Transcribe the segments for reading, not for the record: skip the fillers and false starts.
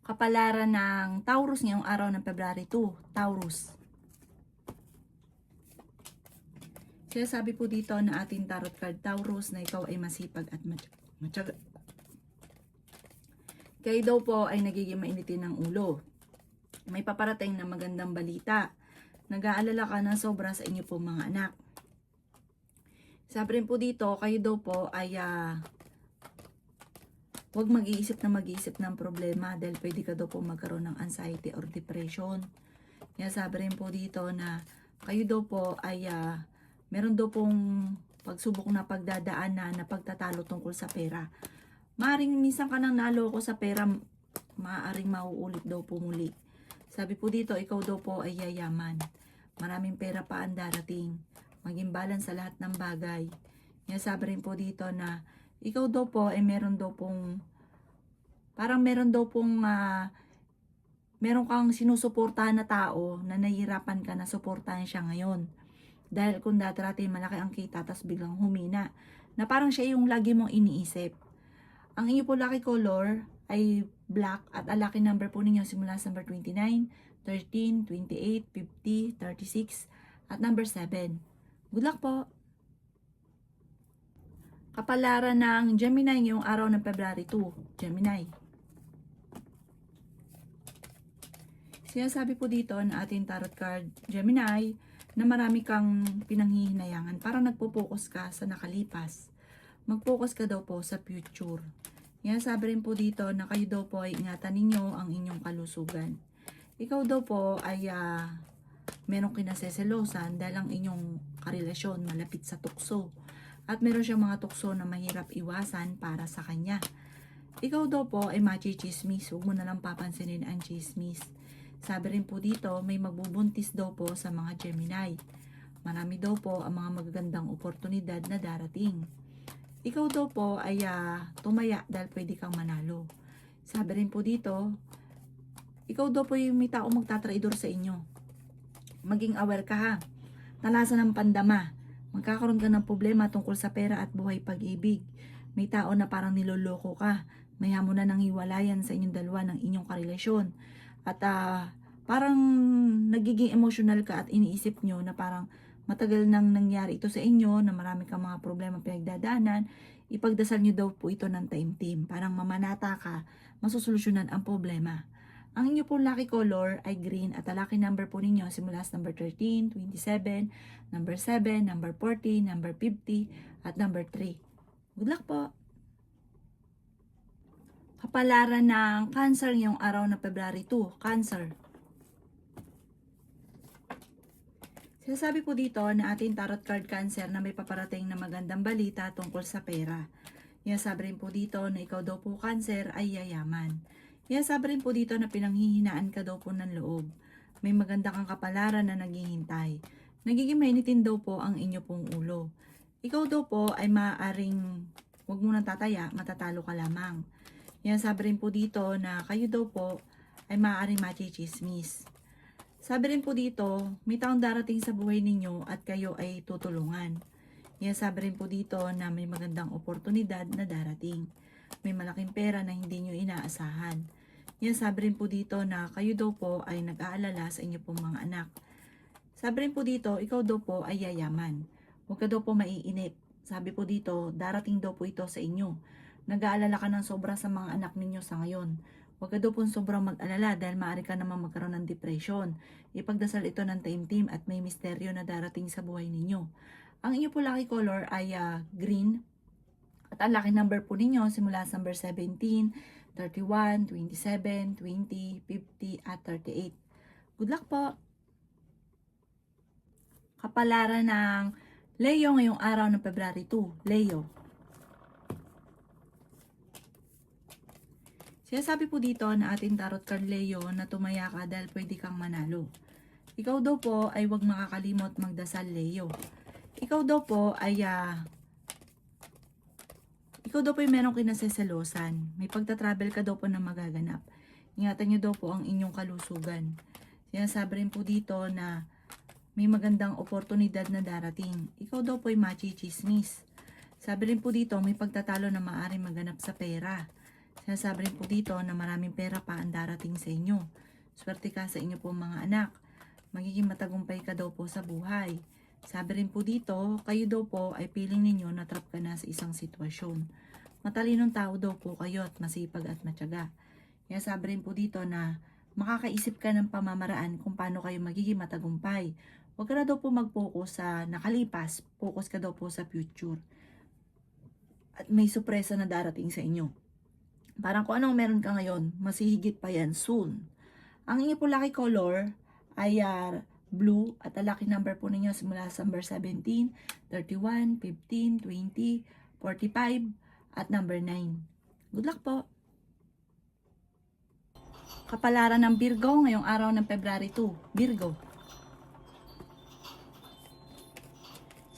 Kapalaran ng Taurus ngayong araw ng February 2, Taurus. Kaya sabi po dito na ating tarot card Taurus na ikaw ay masipag at matyaga. Kayo daw po ay nagiging mainitin ng ulo. May paparating na magandang balita. Nag-aalala ka ng sobra sa inyo po mga anak. Sabi rin po dito, kayo daw po ay huwag mag-iisip ng problema dahil pwede ka daw po magkaroon ng anxiety or depression. Kaya sabi rin po dito na kayo daw po ay meron daw pong pagsubok na pagdadaanan na pagtatalo tungkol sa pera. Maaring minsan ka nang naloko sa pera, maaaring mauulit daw po muli. Sabi po dito, ikaw daw po ay yayaman. Maraming pera pa ang darating. Maging balance sa lahat ng bagay. Kaya sabi rin po dito na ikaw daw po ay meron daw pong meron kang sinusuportahan na tao na nahihirapan ka na suportahan siya ngayon. Dahil kung dati malaki ang kita tapos biglang humina, na parang siya yung lagi mong iniisip. Ang inyo po lucky color ay black at ang lucky number po ninyo simula sa number 29, 13, 28, 50, 36 at number 7. Good luck po! Kapalaran ng Gemini ngayong araw ng February 2, Gemini. Sinasabi po dito na ating tarot card, Gemini, na marami kang pinanghihinayangan. Parang nagpo-focus ka sa nakalipas. Mag-focus ka daw po sa future. Yan, sabi rin po dito na kayo daw po ay ingatan ninyo ang inyong kalusugan. Ikaw daw po ay merong kinaseselosan dahil ang inyong karelasyon malapit sa tukso. At meron siyang mga tukso na mahirap iwasan para sa kanya. Ikaw daw po ay machichismis. Huwag mo na lang papansinin ang chismis. Sabi rin po dito, may magbubuntis daw po sa mga Gemini. Marami daw po ang mga magagandang oportunidad na darating. Ikaw daw po ay tumaya dahil pwede kang manalo. Sabi rin po dito, ikaw daw po yung may tao magtatraidor sa inyo. Maging aware ka ha. Talasan ng pandama. Magkakaroon ka ng problema tungkol sa pera at buhay pag-ibig. May tao na parang niloloko ka. May hamon na ng hiwalayan sa inyong dalawa ng inyong karelasyon. At parang nagiging emotional ka at iniisip nyo na parang matagal nang nangyari ito sa inyo, na marami kang mga problema pinagdadaanan. Ipagdasal nyo daw po ito ng time team. Parang mamanata ka, masusolusyonan ang problema. Ang inyo po lucky color ay green at ang lucky number po ninyo simula sa number 13, 27, number 7, number 40, number 50, at number 3. Good luck po! Kapalaran ng Cancer ngayong araw na February 2, Cancer. Sinasabi po dito na ating tarot card Cancer na may paparating na magandang balita tungkol sa pera. Sabi rin po dito na ikaw daw po Cancer ay yayaman. Sabi rin po dito na pinanghihinaan ka daw po ng loob. May maganda kang kapalaran na naghihintay. Nagiging mainitin daw po ang inyo pong ulo. Ikaw daw po ay maaaring huwag mo nang tataya, matatalo ka lamang. Sabi rin po dito na kayo daw po ay maaaring machichismis. Sabi rin po dito, may taong darating sa buhay ninyo at kayo ay tutulungan. Sabi rin po dito na may magandang oportunidad na darating. May malaking pera na hindi nyo inaasahan. Sabi rin po dito na kayo daw po ay nag-aalala sa inyo pong mga anak. Sabi rin po dito, ikaw daw po ay yayaman. Huwag ka daw po maiinip. Sabi po dito, darating daw po ito sa inyo. Nag-aalala ka ng sobra sa mga anak ninyo sa ngayon. Huwag ka daw po sobrang mag-alala dahil maaari ka naman magkaroon ng depression. Ipagdasal ito ng time team at may misteryo na darating sa buhay ninyo. Ang inyo po lucky color ay green. At ang lucky number po ninyo simula sa number 17, 31, 27, 20, 50, at 38. Good luck po! Kapalaran ng Leo ngayong araw ng February 2, Leo. Sinasabi po dito na ating tarot card Leo na tumaya ka dahil pwede kang manalo. Ikaw daw po ay huwag makakalimot magdasal Leo. Ikaw daw po ay merong kinaseselosan. May pagtatravel ka daw po na magaganap. Ingatan nyo daw po ang inyong kalusugan. Sinasabi rin po dito na may magandang oportunidad na darating. Ikaw daw po ay machichismis. Sabi rin po dito, may pagtatalo na maaaring maganap sa pera. Sinasabi rin po dito na maraming pera pa ang darating sa inyo. Swerte ka sa inyo po mga anak. Magiging matagumpay ka daw po sa buhay. Sabi rin po dito, kayo daw po ay feeling ninyo na trap ka na sa isang sitwasyon. Matalinong tao daw po kayo at masipag at matyaga. Kaya sabi rin po dito na makakaisip ka ng pamamaraan kung paano kayo magiging matagumpay. Huwag ka na daw po mag-focus sa nakalipas, focus ka daw po sa future. At may sorpresa na darating sa inyo. Parang kung anong meron ka ngayon, masihigit pa yan soon. Ang inyo po lucky color ay blue at ang lucky number po ninyo simula sa number 17, 31, 15, 20, 45 at number 9. Good luck po! Kapalaran ng Virgo ngayong araw ng February 2. Virgo.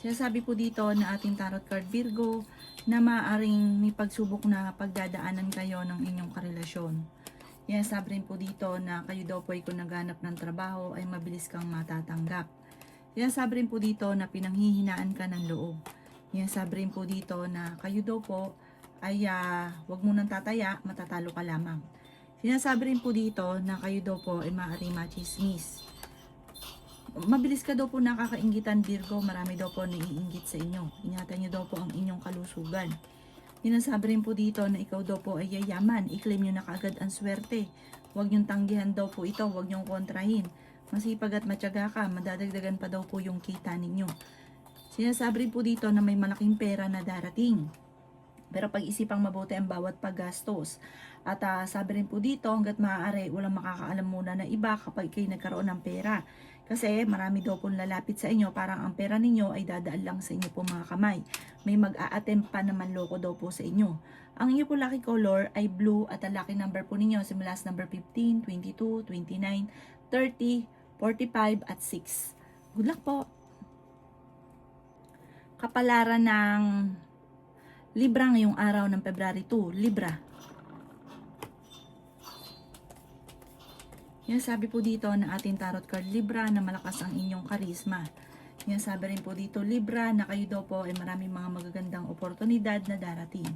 Sinasabi po dito na ating tarot card Virgo na maaaring may pagsubok na pagdadaanan kayo ng inyong karelasyon. Yan, sabi rin po dito na kayo daw po ay kung naghanap ng trabaho ay mabilis kang matatanggap. Yan, sabi rin po dito na pinanghihinaan ka ng loob. Yan, sabi rin po dito na kayo daw po ay wag mo nang tataya, matatalo ka lamang. Sinasabi rin po dito na kayo daw po ay maaaring machismis. Mabilis ka daw po nakakainggitan Virgo, marami daw po naiinggit sa inyo. Ingatan nyo daw po ang inyong kalusugan. Sinasabi rin po dito na ikaw daw po ay yayaman, i-claim nyo na kaagad ang swerte. Huwag nyong tanggihan daw po ito, huwag nyong kontrahin. Masipag at matyaga ka, madadagdagan pa daw po yung kita ninyo. Sinasabi rin po dito na may malaking pera na darating. Pero pag-isipang mabuti ang bawat paggastos. At sabi rin po dito, hanggat maaari, walang makakaalam muna na iba kapag kayo nagkaroon ng pera. Kasi marami daw pong lalapit sa inyo, parang ang pera ninyo ay dadaan lang sa inyo po mga kamay. May mag-a-attempt pa naman loko daw po sa inyo. Ang inyo po lucky color ay blue at ang lucky number po ninyo simula sa number 15, 22, 29, 30, 45 at 6. Good luck po! Kapalaran ng Libra ngayong araw ng February 2. Libra. Yan, sabi po dito na ating tarot card Libra na malakas ang inyong karisma. Yan, sabi rin po dito Libra na kayo daw po ay maraming mga magagandang oportunidad na darating.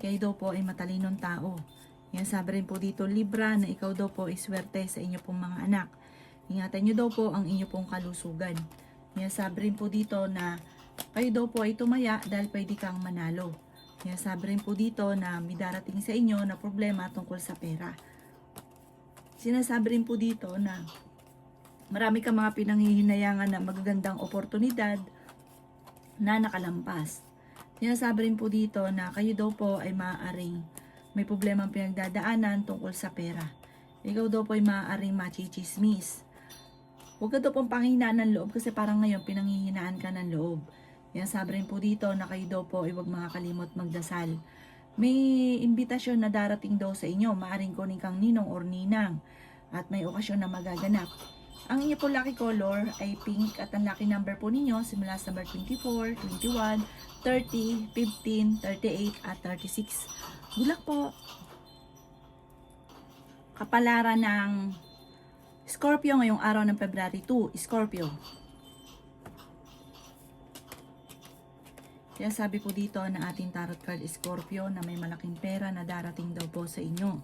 Kayo daw po ay matalinong tao. Yan, sabi rin po dito Libra na ikaw daw po ay swerte sa inyo pong mga anak. Ingatan nyo daw po ang inyo pong kalusugan. Yan, sabi rin po dito na kayo daw po ay tumaya dahil pwede kang manalo. Yan, sabi rin po dito na may darating sa inyo na problema tungkol sa pera. Sinasabi rin po dito na marami kang mga pinanghihinayangan na magagandang oportunidad na nakalampas. Sinasabi rin po dito na kayo daw po ay maaaring may problemang pinagdadaanan tungkol sa pera. Ikaw daw po ay maaaring machichismis. Huwag ka daw pong panghinaan ng loob kasi parang ngayon pinanghihinaan ka ng loob. Yan, sabi rin po dito na kayo daw po ay huwag makakalimot magdasal. May imbitasyon na darating daw sa inyo, maaring kunin kang ninong or ninang at may okasyon na magaganap. Ang inyo po lucky color ay pink at ang lucky number po ninyo simula sa number 24, 21, 30, 15, 38 at 36. Good luck po! Kapalaran ng Scorpio ngayong araw ng February 2. Scorpio. Kaya sabi po dito na ating tarot card Scorpio na may malaking pera na darating daw po sa inyo.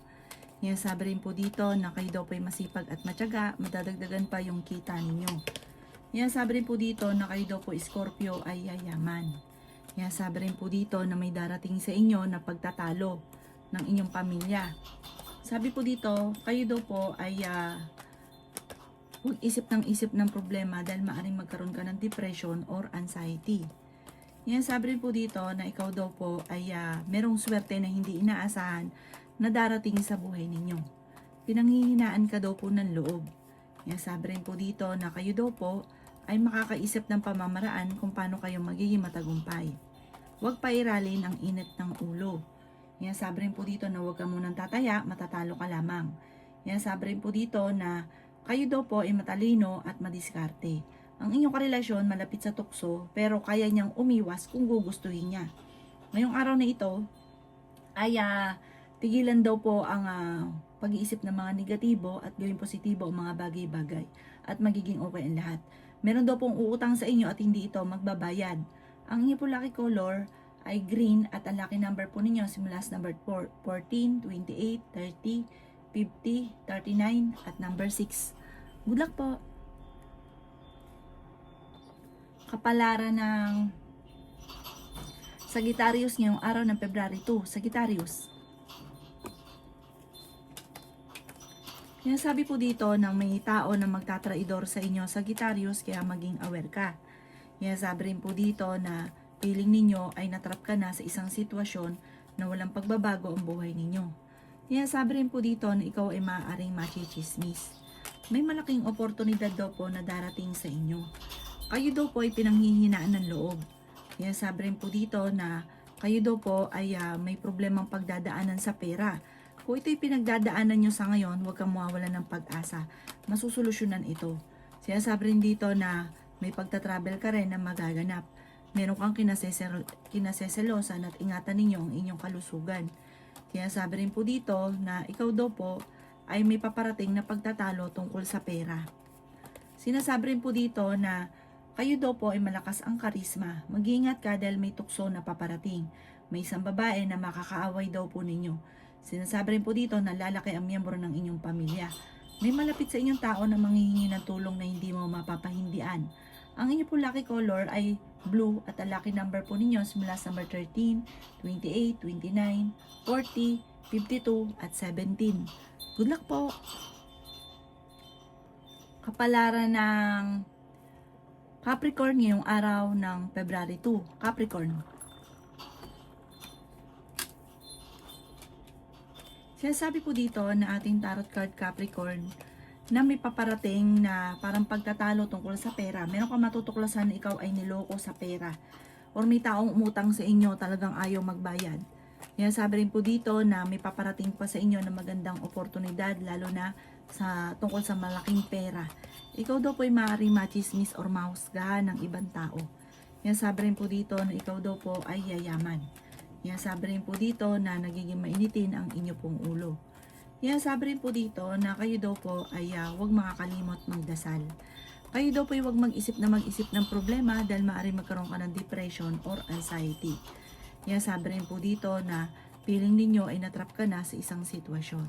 Kaya sabi rin po dito na kayo daw po ay masipag at matyaga, madadagdagan pa yung kita ninyo. Kaya sabi rin po dito na kayo daw po Scorpio ay yayaman. Kaya sabi rin po dito na may darating sa inyo na pagtatalo ng inyong pamilya. Sabi po dito, kayo daw po ay huwag isip ng problema dahil maaaring magkaroon ka ng depression or anxiety. Yan, sabi rin po dito na ikaw daw po ay merong swerte na hindi inaasahan na darating sa buhay ninyo. Pinanghihinaan ka daw po ng loob. Yan, sabi rin po dito na kayo daw po ay makakaisip ng pamamaraan kung paano kayo magiging matagumpay. Huwag pairalin ang init ng ulo. Yan, sabi rin po dito na huwag ka munang tataya, matatalo ka lamang. Yan, sabi rin po dito na kayo daw po ay matalino at madiskarte. Ang inyong karelasyon malapit sa tukso pero kaya niyang umiwas kung gugustuhin niya. Ngayong araw na ito ay tigilan daw po ang pag-iisip ng mga negatibo at gawing positibo ang mga bagay-bagay at magiging okay ang lahat. Meron daw pong uutang sa inyo at hindi ito magbabayad. Ang inyong po lucky color ay green at ang lucky number po ninyo simula sa number 4, 14, 28, 30, 50, 39 at number 6. Good luck po. Kapalaran ng Sagittarius ngayong araw ng February 2. Sagittarius. Kaya sabi po dito ng may tao na magtatraidor sa inyo, Sagittarius, kaya maging aware ka. Kaya sabi rin po dito na feeling ninyo ay natrap ka na sa isang sitwasyon na walang pagbabago ang buhay ninyo. Kaya sabi rin po dito na ikaw ay maaaring machichismis. May malaking oportunidad daw po na darating sa inyo. Kayo daw po ay pinanghihinaan ng loob. Kaya sabi rin po dito na kayo daw po ay may problemang pagdadaanan sa pera. Kung ito'y pinagdadaanan nyo sa ngayon, huwag kang mawawalan ng pag-asa. Masusolusyonan ito. Kaya sabi rin dito na may pagtatravel ka rin na magaganap. Meron kang kinaseselosan at ingatan ninyo ang inyong kalusugan. Kaya sabi rin po dito na ikaw daw po ay may paparating na pagtatalo tungkol sa pera. Sinasabi rin po dito na kayo daw po ay malakas ang karisma. Mag-iingat ka dahil may tukso na paparating. May isang babae na makakaaway daw po ninyo. Sinasabi rin po dito na lalaki ang miyembro ng inyong pamilya. May malapit sa inyong tao na manghihingi ng tulong na hindi mo mapapahindian. Ang inyong po lucky color ay blue at ang lucky number po ninyo simula sa number 13, 28, 29, 40, 52 at 17. Good luck po! Kapalaran ng Capricorn ngayong araw ng February 2. Capricorn. Sinasabi po dito na ating tarot card Capricorn na may paparating na parang pagtatalo tungkol sa pera. Meron kang matutuklasan na ikaw ay niloko sa pera. Or may taong umutang sa inyo talagang ayaw magbayad. Kaya sabi rin po dito na may paparating pa sa inyo na magandang oportunidad lalo na sa tungkol sa malaking pera. Ikaw daw po ay maaaring machismis or mahusgahan ng ibang tao. Kaya sabi rin po dito na ikaw daw po ay yayaman. Kaya sabi rin po dito na nagiging mainitin ang inyo pong ulo. Kaya sabi rin po dito na kayo daw po ay huwag makakalimot magdasal. Kayo daw po ay huwag mag-isip ng problema dahil maaaring magkaroon ka ng depression or anxiety. Kaya sabi rin po dito na feeling ninyo ay natrap ka na sa isang sitwasyon.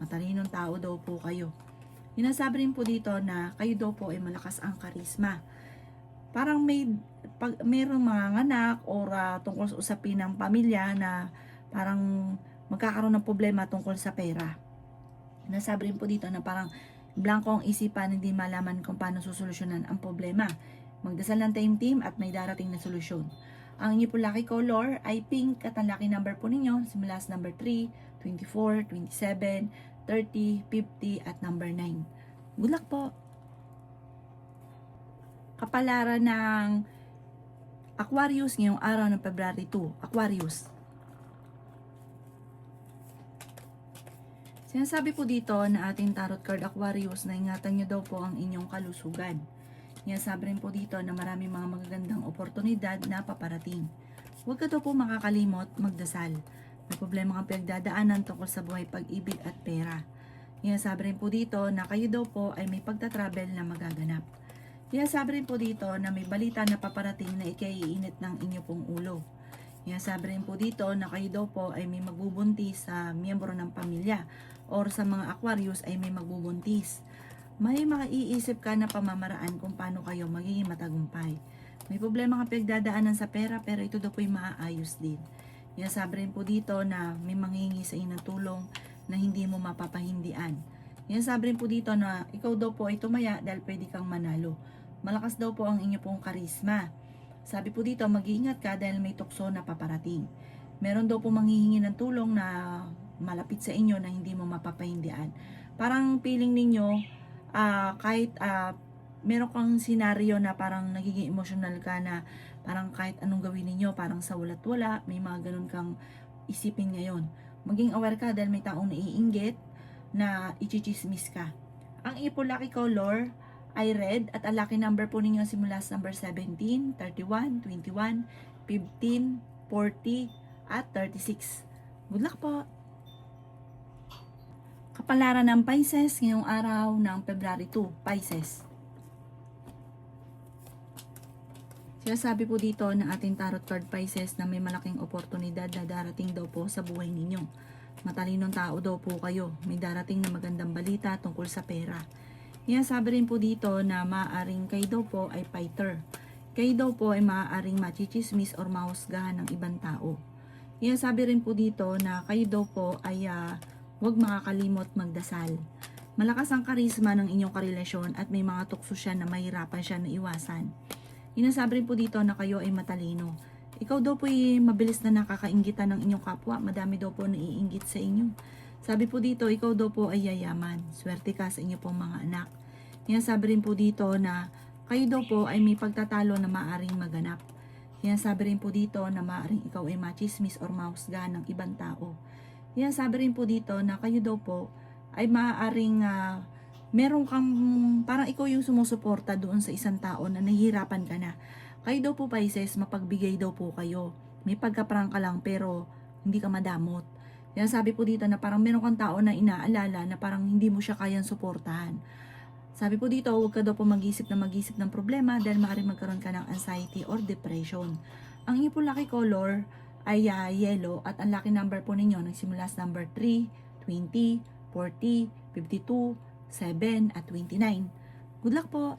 Matalinong tao daw po kayo. Sinasabi rin po dito na kayo daw po ay malakas ang karisma. Parang mayroong mga anak or tungkol sa usapin ng pamilya na parang magkakaroon ng problema tungkol sa pera. Nasabi rin po dito na parang blanco ang isipan, hindi malaman kung paano susolusyonan ang problema. Magdasal ng team at may darating na solusyon. Ang inyo po lucky color ay pink at ang lucky number po ninyo simula sa number 3, 24, 27, 30, 50 at number 9. Good luck po! Kapalaran ng Aquarius ngayong araw ng February 2. Aquarius. Sinasabi po dito na ating tarot card Aquarius na ingatan nyo daw po ang inyong kalusugan. Sinasabi rin po dito na marami mga magagandang oportunidad na paparating. Huwag ka daw po makakalimot magdasal. May problema kang pinagdadaanan tungkol sa buhay, pag-ibig at pera. Sinasabi rin po dito na kayo daw po ay may pagtatravel na magaganap. Sabi rin po dito na may balita na paparating na ikaiinit ng inyo pong ulo. Sabi rin po dito na kayo daw po ay may magbubuntis sa miyembro ng pamilya or sa mga Aquarius ay may magbubuntis. May maiisip ka na pamamaraan kung paano kayo magiging matagumpay. May problema kang pinagdadaanan sa pera pero ito daw po ay maaayos din. Sabi rin po dito na may manghihingi sa inyo ng tulong na hindi mo mapapahindian. Sabi rin po dito na ikaw daw po ay tumaya dahil pwede kang manalo. Malakas daw po ang inyo pong karisma. Sabi po dito, mag-iingat ka dahil may tukso na paparating. Meron daw po manghihingi ng tulong na malapit sa inyo na hindi mo mapapahindian. Parang feeling ninyo, kahit meron kang senaryo na parang nagiging emotional ka na parang kahit anong gawin ninyo, parang sa walat wala, may mga ganun kang isipin ngayon. Maging aware ka dahil may taong naiinggit na ichichismis ka. Ang ipo lucky color ay red at ang lucky number po ninyo simula sa number 17, 31, 21, 15, 40 at 36. Good luck po! Kapalaran ng Pisces ngayong araw ng February 2, Pisces. Kaya sabi po dito ng ating tarot card Pisces na may malaking oportunidad na darating daw po sa buhay ninyo. Matalinong tao daw po kayo. May darating na magandang balita tungkol sa pera. Kaya sabi rin po dito na maaaring kayo daw po ay fighter. Kayo daw po ay maaaring machichismis or mahusgahan ng ibang tao. Kaya sabi rin po dito na kayo daw po ay huwag makakalimot magdasal. Malakas ang karisma ng inyong karelasyon at may mga tukso siya na mahirapan siya na iwasan. Inasabi rin po dito na kayo ay matalino. Ikaw daw po ay mabilis na nakakainggitan ng inyong kapwa. Madami daw po naiinggit sa inyo. Sabi po dito, ikaw daw po ay yayaman. Swerte ka sa inyo pong mga anak. Inasabi rin po dito na kayo daw po ay may pagtatalo na maaaring maganap. Inasabi rin po dito na maaaring ikaw ay machismis or mahusgahan ng ibang tao. Inasabi rin po dito na kayo daw po ay maaaring meron kang, parang ikaw yung sumusuporta doon sa isang tao na nahihirapan ka na. Kayo daw po Pisces, mapagbigay daw po kayo. May pagkaprang ka lang pero hindi ka madamot. Kaya sabi po dito na parang meron kang tao na inaalala na parang hindi mo siya kayang suportahan. Sabi po dito, huwag ka daw po mag-isip ng problema dahil maaaring magkaroon ka ng anxiety or depression. Ang inyong po lucky color ay yellow at ang lucky number po ninyo nagsimula sa number 3, 20, 40, 52, 7 at 29. Good luck po!